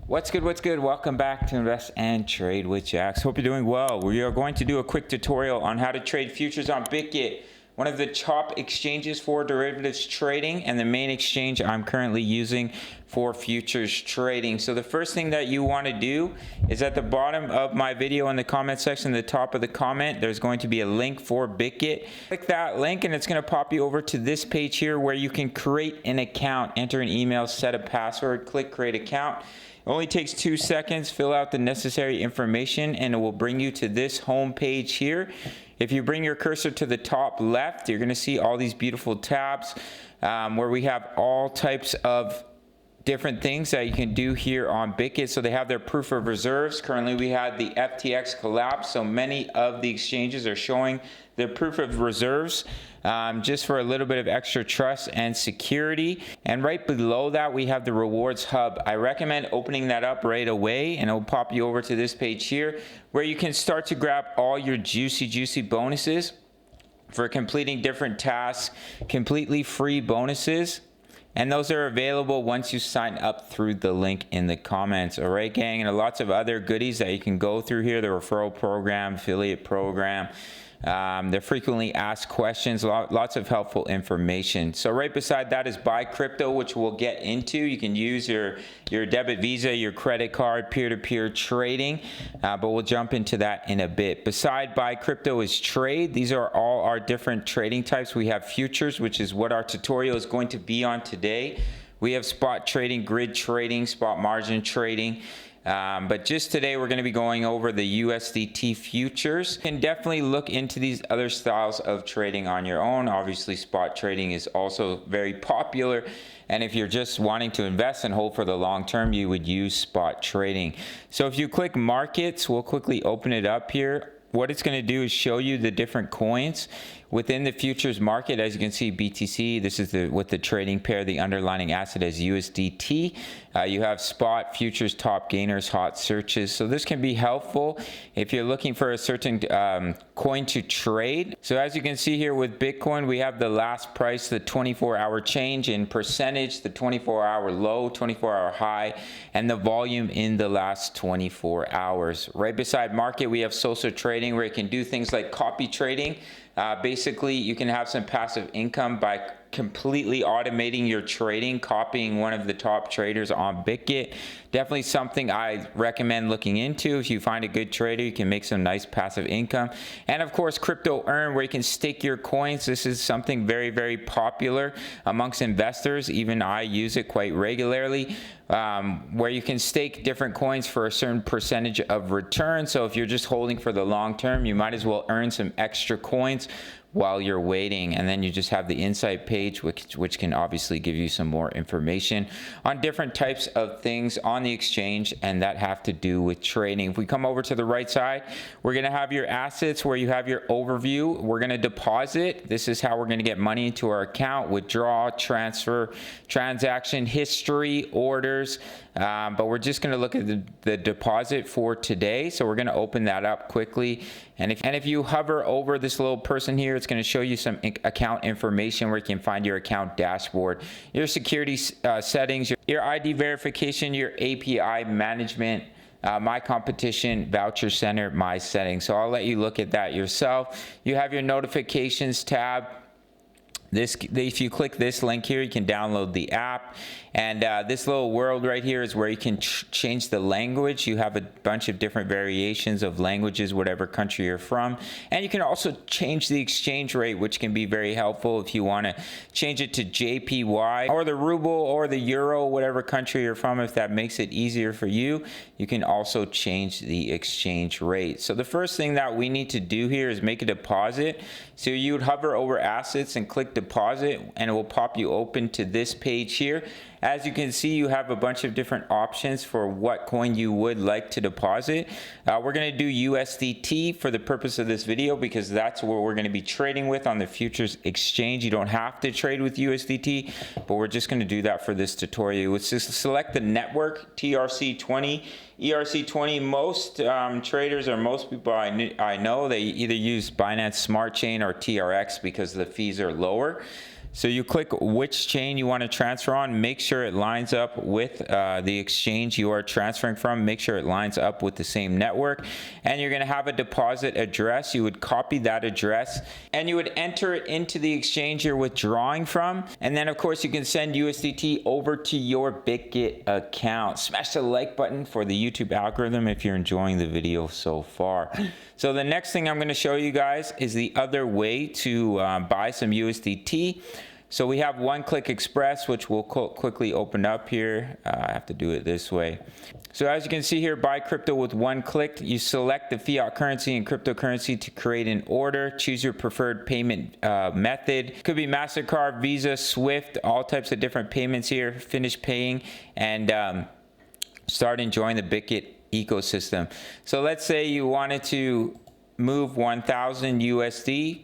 What's good? What's good? Welcome back to Invest and Trade with Jax. Hope you're doing well. We are going to do a quick tutorial on how to trade futures on Bitget, one of the top exchanges for derivatives trading and the main exchange I'm currently using for futures trading. So the first thing that you want to do is at the bottom of my video in the comment section, the top of the comment, there's going to be a link for Bitget. Click that link and it's going to pop you over to this page here where you can create an account, enter an email, set a password, click create account. It only takes 2 seconds, fill out the necessary information, and it will bring you to this home page here. If you bring your cursor to the top left, you're going to see all these beautiful tabs where we have all types of different things that you can do here on Bitget. So they have their proof of reserves. Currently we had the FTX collapse, so many of the exchanges are showing their proof of reserves just for a little bit of extra trust and security. And right below that we have the rewards hub. I recommend opening that up right away and it'll pop you over to this page here where you can start to grab all your juicy bonuses for completing different tasks, completely free bonuses. And those are available once you sign up through the link in the comments. All right, gang, and lots of other goodies that you can go through here. The referral program, affiliate program, the frequently asked questions, lots of helpful information. So right beside that is buy crypto, which we'll get into. You can use your debit Visa, your credit card, peer-to-peer trading, but we'll jump into that in a bit. Beside buy crypto is trade. These are all our different trading types. We have futures, which is what our tutorial is going to be on today. We have spot trading, grid trading, spot margin trading. But just today we're going to be going over the USDT futures. You can definitely look into these other styles of trading on your own. Obviously spot trading is also very popular, and if you're just wanting to invest and hold for the long term, you would use spot trading. So if you click markets, we'll quickly open it up here. What it's going to do is show you the different coins within the futures market. As you can see, BTC, this is with the trading pair, the underlying asset as USDT. You have spot, futures, top gainers, hot searches. So this can be helpful if you're looking for a certain coin to trade. So as you can see here with Bitcoin, we have the last price, the 24-hour change in percentage, the 24-hour low, 24-hour high, and the volume in the last 24 hours. Right beside market, we have social trading where you can do things like copy trading. Basically, you can have some passive income by completely automating your trading, copying one of the top traders on Bitget. Definitely something I recommend looking into. If you find a good trader, you can make some nice passive income. And of course, crypto earn, where you can stake your coins. This is something very popular amongst investors. Even I use it quite regularly, where you can stake different coins for a certain percentage of return. So if you're just holding for the long term, you might as well earn some extra coins while you're waiting, and then you just have the insight page which can obviously give you some more information on different types of things on the exchange and that have to do with trading. If we come over to the right side, we're going to have your assets where you have your overview. We're going to deposit. This is how we're going to get money into our account: withdraw, transfer, transaction history, orders. But we're just going to look at the deposit for today. So we're going to open that up quickly. And if you hover over this little person here, it's going to show you some account information where you can find your account dashboard, your security settings, your ID verification, your API management, my competition, voucher center, my settings. So I'll let you look at that yourself. You have your notifications tab. If you click this link here, you can download the app, and this little world right here is where you can change the language. You have a bunch of different variations of languages, whatever country you're from, and you can also change the exchange rate, which can be very helpful if you want to change it to JPY or the ruble or the euro, whatever country you're from. If that makes it easier for you, you can also change the exchange rate. So the first thing that we need to do here is make a deposit. So you would hover over assets and click deposit, and it will pop you open to this page here. As you can see, you have a bunch of different options for what coin you would like to deposit. We're going to do USDT for the purpose of this video because that's what we're going to be trading with on the futures exchange. You don't have to trade with USDT, but we're just going to do that for this tutorial. Let's just select the network, TRC20, ERC20. Most traders, or most people I know, they either use Binance Smart Chain or TRX because the fees are lower. So you click which chain you want to transfer on. Make sure it lines up with the exchange you are transferring from. Make sure it lines up with the same network. And you're going to have a deposit address. You would copy that address and you would enter it into the exchange you're withdrawing from. And then of course you can send USDT over to your Bitget account. Smash the like button for the YouTube algorithm if you're enjoying the video so far. So the next thing I'm going to show you guys is the other way to buy some USDT. So we have One Click Express, which we'll quickly open up here. I have to do it this way. So as you can see here, buy crypto with one click. You select the fiat currency and cryptocurrency to create an order. Choose your preferred payment method. Could be MasterCard, Visa, Swift, all types of different payments here. Finish paying and start enjoying the Bitget ecosystem. So let's say you wanted to move 1,000 USD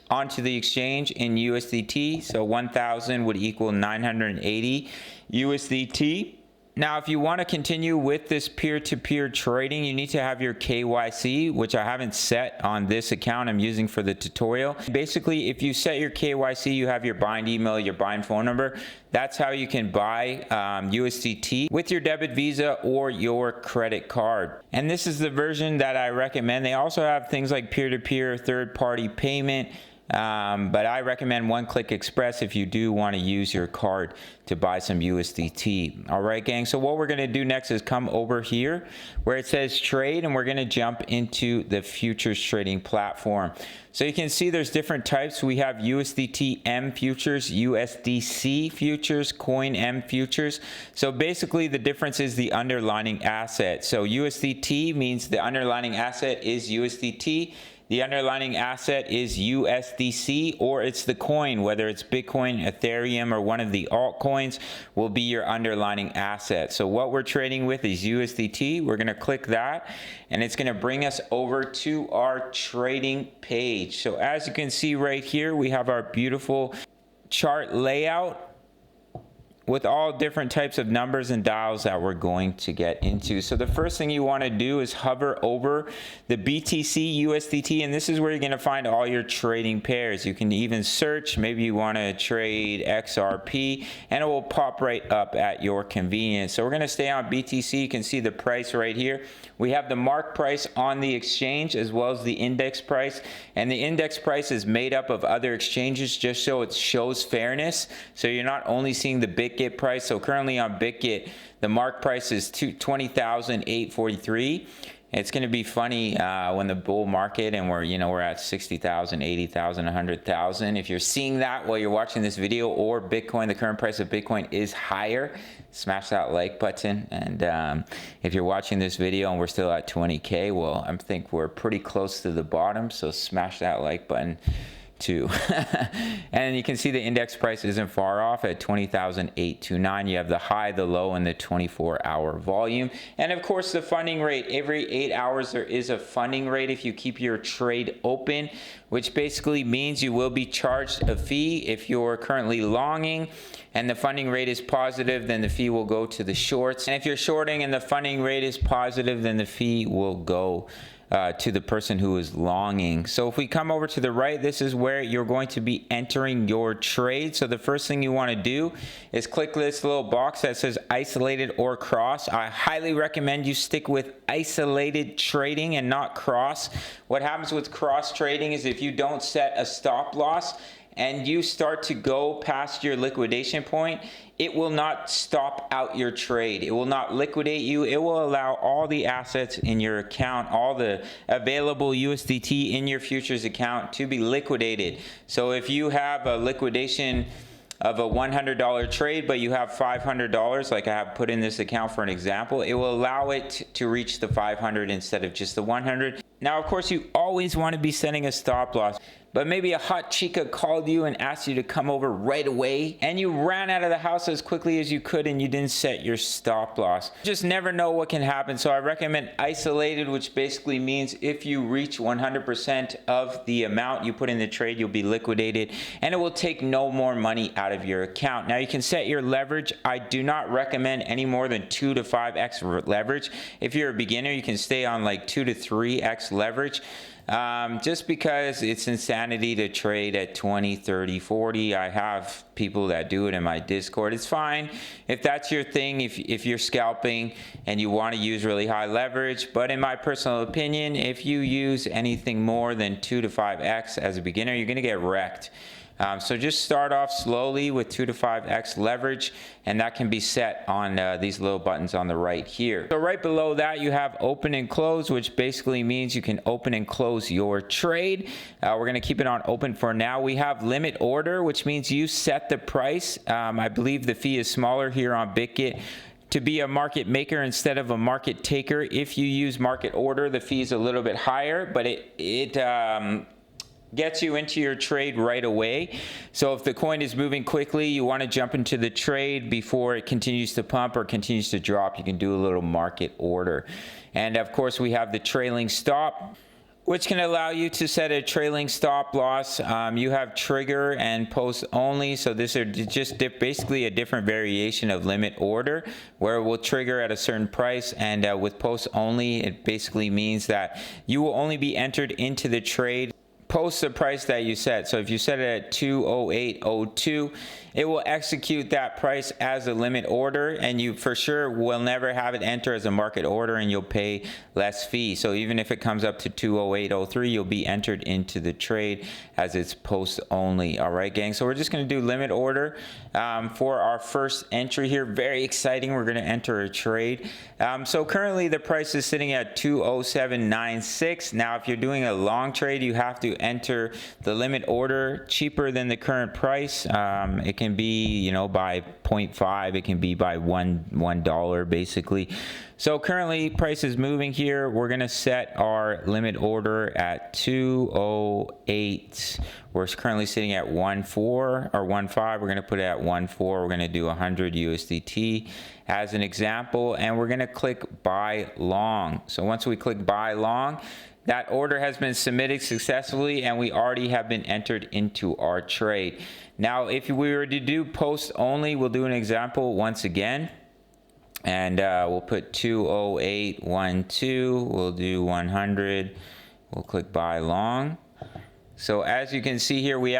onto the exchange in USDT. So 1,000 would equal 980 USDT. Now, if you want to continue with this peer-to-peer trading, you need to have your KYC, which I haven't set on this account I'm using for the tutorial. Basically, if you set your KYC, you have your bind email, your bind phone number. That's how you can buy USDT with your debit Visa or your credit card. And this is the version that I recommend. They also have things like peer-to-peer, third-party payment. But I recommend One Click Express if you do want to use your card to buy some USDT. All right, gang. So what we're going to do next is come over here where it says trade, and we're going to jump into the futures trading platform. So you can see there's different types. We have USDT M futures, USDC futures, Coin M futures. So basically the difference is the underlying asset. So USDT means the underlying asset is USDT. The underlying asset is USDC, or it's the coin, whether it's Bitcoin, Ethereum, or one of the altcoins will be your underlying asset. So what we're trading with is USDT. We're going to click that, and it's going to bring us over to our trading page. So as you can see right here, we have our beautiful chart layout with all different types of numbers and dials that we're going to get into. So the first thing you want to do is hover over the BTC USDT, and this is where you're going to find all your trading pairs. You can even search, maybe you want to trade XRP, and it will pop right up at your convenience. So we're going to stay on BTC. You can see the price right here. We have the mark price on the exchange as well as the index price, and the index price is made up of other exchanges just so it shows fairness. So you're not only seeing the Bitget price. So currently on Bitget, the mark price is 20,843. It's going to be funny when the bull market and we're at 60,000, 80,000, 100,000. If you're seeing that while you're watching this video, or Bitcoin, the current price of Bitcoin is higher, smash that like button. And if you're watching this video and we're still at 20K, well, I think we're pretty close to the bottom. So smash that like button too. And you can see the index price isn't far off at 20,829. You have the high, the low, and the 24-hour volume. And of course the funding rate. Every 8 hours there is a funding rate if you keep your trade open, which basically means you will be charged a fee if you're currently longing and the funding rate is positive, then the fee will go to the shorts. And if you're shorting and the funding rate is positive, then the fee will go to the person who is longing. So if we come over to the right, this is where you're going to be entering your trade. So the first thing you want to do is click this little box that says isolated or cross. I highly recommend you stick with isolated trading and not cross. What happens with cross trading is if you don't set a stop loss and you start to go past your liquidation point, it will not stop out your trade. It will not liquidate you. It will allow all the assets in your account, all the available USDT in your futures account to be liquidated. So if you have a liquidation of a $100 trade, but you have $500, like I have put in this account for an example, it will allow it to reach the 500 instead of just the 100. Now, of course, you always want to be setting a stop loss. But maybe a hot chica called you and asked you to come over right away, and you ran out of the house as quickly as you could and you didn't set your stop loss. Just never know what can happen. So I recommend isolated, which basically means if you reach 100% of the amount you put in the trade, you'll be liquidated and it will take no more money out of your account. Now you can set your leverage. I do not recommend any more than 2 to 5x leverage. If you're a beginner, you can stay on like 2 to 3x leverage. just because it's insanity to trade at 20, 30, 40. I have people that do it in my Discord. It's fine if that's your thing, if you're scalping and you want to use really high leverage. But in my personal opinion, if you use anything more than 2 to 5x as a beginner, you're going to get wrecked. So just start off slowly with 2 to 5x leverage, and that can be set on these little buttons on the right here. So right below that you have open and close, which basically means you can open and close your trade. We're going to keep it on open for now. We have limit order, which means you set the price. I believe the fee is smaller here on Bitget to be a market maker instead of a market taker. If you use market order, the fee is a little bit higher, but it gets you into your trade right away. So if the coin is moving quickly, you want to jump into the trade before it continues to pump or continues to drop, you can do a little market order. And of course we have the trailing stop, which can allow you to set a trailing stop loss. You have trigger and post only, so this are just basically a different variation of limit order, where it will trigger at a certain price, and with post only, it basically means that you will only be entered into the trade post the price that you set. So if you set it at 208.02, it will execute that price as a limit order, and you for sure will never have it enter as a market order, and you'll pay less fee. So even if it comes up to 208.03, you'll be entered into the trade as it's post only. All right, gang. So we're just going to do limit order for our first entry here. Very exciting. We're going to enter a trade. So currently the price is sitting at 207.96. Now, if you're doing a long trade, you have to enter the limit order cheaper than the current price. It can be, you know, by 0.5, it can be by $1 basically. So currently price is moving here. We're going to set our limit order at 208. We're currently sitting at 1.4 or 1.5. We're going to put it at 1.4. We're going to do 100 USDT as an example, and we're going to click buy long. So once we click buy long, that order has been submitted successfully, and we already have been entered into our trade. Now, if we were to do post only, we'll do an example once again. And we'll put 208.12. We'll do 100. We'll click buy long. So as you can see here, we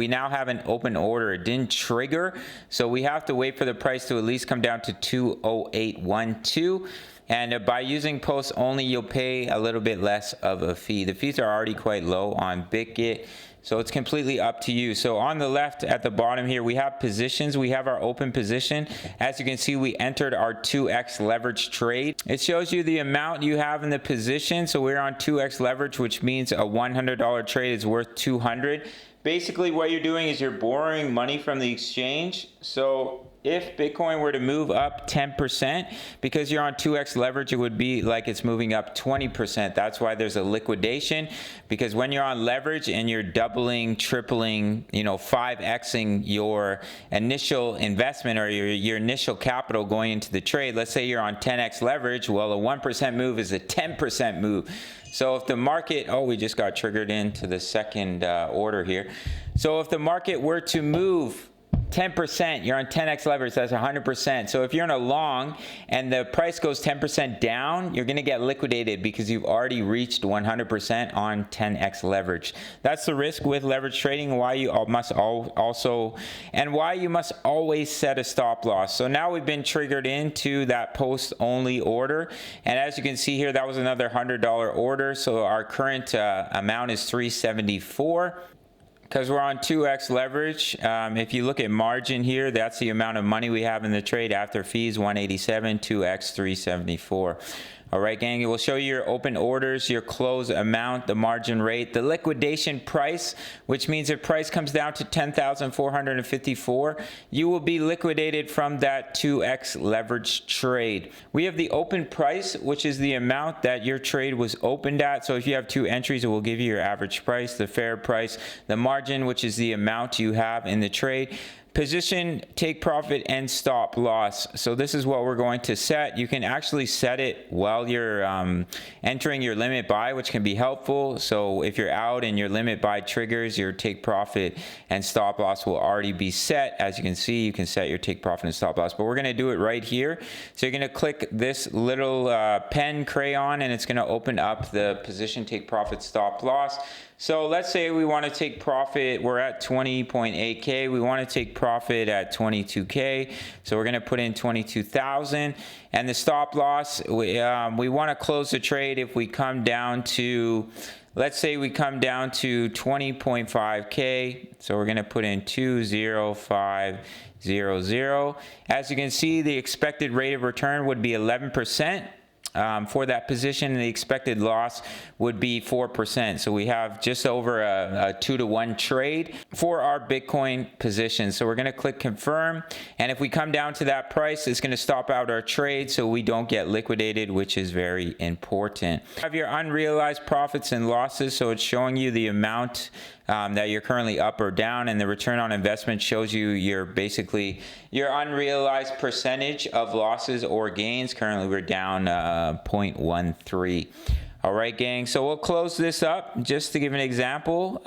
now have an open order. It didn't trigger, so we have to wait for the price to at least come down to 208.12. And by using post only, you'll pay a little bit less of a fee. The fees are already quite low on Bitget, so it's completely up to you. So on the left at the bottom here, we have positions. We have our open position. As you can see, we entered our 2x leverage trade. It shows you the amount you have in the position. So we're on 2x leverage, which means a $100 trade is worth 200. Basically what you're doing is you're borrowing money from the exchange. So if Bitcoin were to move up 10%, because you're on 2x leverage, it would be like it's moving up 20%. That's why there's a liquidation, because when you're on leverage and you're doubling, tripling, 5xing your initial investment or your initial capital going into the trade, let's say you're on 10x leverage, well, a 1% move is a 10% move. So if the market, we just got triggered into the second order here. So if the market were to move 10%, you're on 10x leverage, that's 100%. So if you're in a long and the price goes 10% down, you're going to get liquidated because you've already reached 100% on 10x leverage. That's the risk with leverage trading, why you must always set a stop loss. So now we've been triggered into that post only order, and as you can see here, that was another $100 order. So our current amount is $374. Because we're on 2x leverage. If you look at margin here, that's the amount of money we have in the trade after fees, 187, 2x 374. All right, gang, it will show you your open orders, your close amount, the margin rate, the liquidation price, which means if price comes down to 10,454, you will be liquidated from that 2x leverage trade. We have the open price, which is the amount that your trade was opened at. So if you have two entries, it will give you your average price, the fair price, the margin, which is the amount you have in the trade. Position, take profit, and stop loss. So this is what we're going to set. You can actually set it while you're entering your limit buy, which can be helpful. So if you're out and your limit buy triggers, your take profit and stop loss will already be set. As you can see, you can set your take profit and stop loss, but we're going to do it right here. So you're going to click this little pen crayon, and it's going to open up the position, take profit, stop loss. So let's say we want to take profit. We're at 20.8K. We want to take profit at 22K. So we're going to put in 22,000. And the stop loss, we want to close the trade if we come down to, let's say we come down to 20.5K. So we're going to put in 20500. As you can see, the expected rate of return would be 11%. For that position, and the expected loss would be 4%. So we have just over a 2-to-1 trade for our Bitcoin position. So we're going to click confirm, and if we come down to that price, it's going to stop out our trade so we don't get liquidated, which is very important. You have your unrealized profits and losses, so it's showing you the amount that you're currently up or down, and the return on investment shows you your basically your unrealized percentage of losses or gains. Currently we're down 0.13. All right, gang, so we'll close this up just to give an example.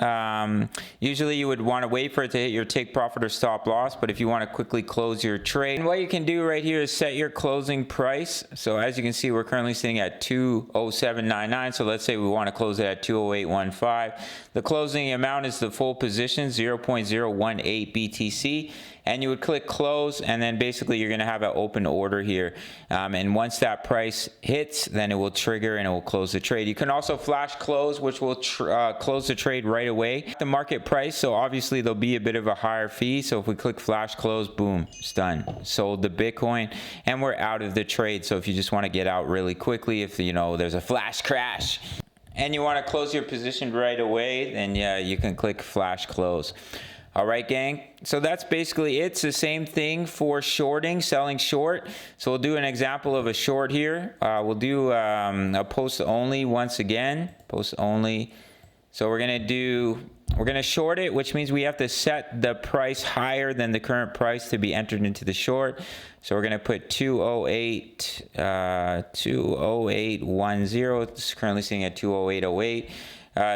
Usually you would want to wait for it to hit your take profit or stop loss, but if you want to quickly close your trade, what you can do right here is set your closing price. So as you can see, we're currently sitting at 207.99. So let's say we want to close it at 208.15. The closing amount is the full position, 0.018 BTC. And you would click close, and then basically you're going to have an open order here. And once that price hits, then it will trigger and it will close the trade. You can also flash close, which will close the trade right away. The market price, so obviously there'll be a bit of a higher fee. So if we click flash close, boom, it's done. Sold the Bitcoin, and we're out of the trade. So if you just want to get out really quickly, if you know there's a flash crash and you want to close your position right away, then yeah, you can click flash close. All right, gang. So that's basically it. It's the same thing for shorting, selling short. So we'll do an example of a short here. We'll do a post only once again. Post only. So we're gonna short it, which means we have to set the price higher than the current price to be entered into the short. So we're gonna put 208.10. It's currently sitting at 208.08.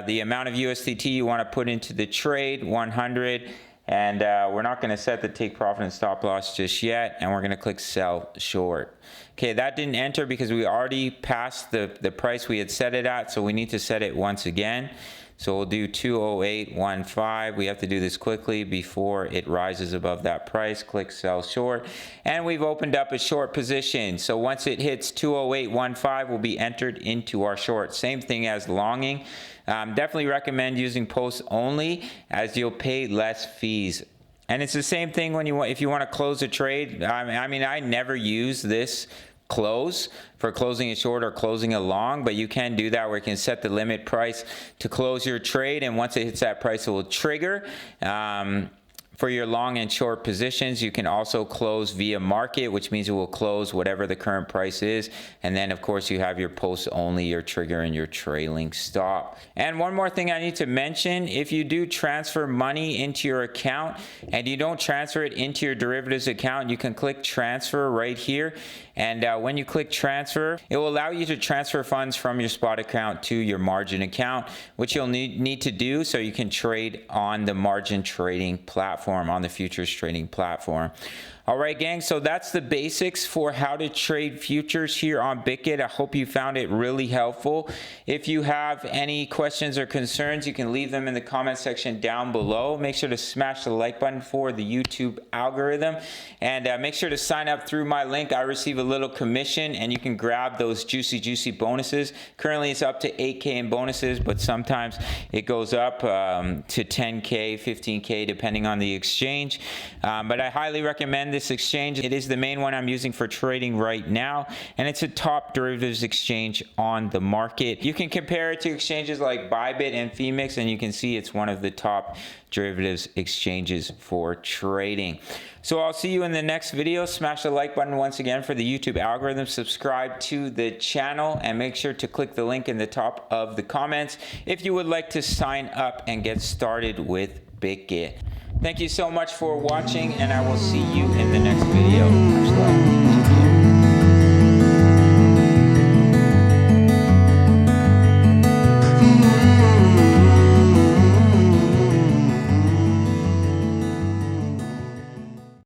The amount of USDT you want to put into the trade, 100, and we're not going to set the take profit and stop loss just yet, and we're going to click sell short. Okay, that didn't enter because we already passed the price we had set it at, so we need to set it once again. So we'll do 208.15. We have to do this quickly before it rises above that price. Click sell short, and we've opened up a short position. So once it hits 208.15, we'll be entered into our short. Same thing as longing. Definitely recommend using post only, as you'll pay less fees. And it's the same thing when if you want to close a trade. I mean, I never use this close for closing a short or closing a long, but you can do that where you can set the limit price to close your trade, and once it hits that price, it will trigger. For your long and short positions, you can also close via market, which means it will close whatever the current price is. And then, of course, you have your post only, your trigger, and your trailing stop. And one more thing I need to mention, if you do transfer money into your account and you don't transfer it into your derivatives account, you can click transfer right here. And when you click transfer, it will allow you to transfer funds from your spot account to your margin account, which you'll need to do so you can trade on the margin trading platform, on the futures trading platform. All right, gang, so that's the basics for how to trade futures here on Bitget. I hope you found it really helpful. If you have any questions or concerns, you can leave them in the comment section down below. Make sure to smash the like button for the YouTube algorithm, and make sure to sign up through my link. I receive a little commission, and you can grab those juicy bonuses. Currently, it's up to 8K in bonuses, but sometimes it goes up to 10K, 15K, depending on the exchange. But I highly recommend this exchange. It is the main one I'm using for trading right now, and it's a top derivatives exchange on the market. You can compare it to exchanges like Bitget and Phoenix, and you can see it's one of the top derivatives exchanges for trading. So I'll see you in the next video. Smash the like button once again for the YouTube algorithm. Subscribe to the channel, and make sure to click the link in the top of the comments if you would like to sign up and get started with Bitget. Thank you so much for watching, and I will see you in the next video.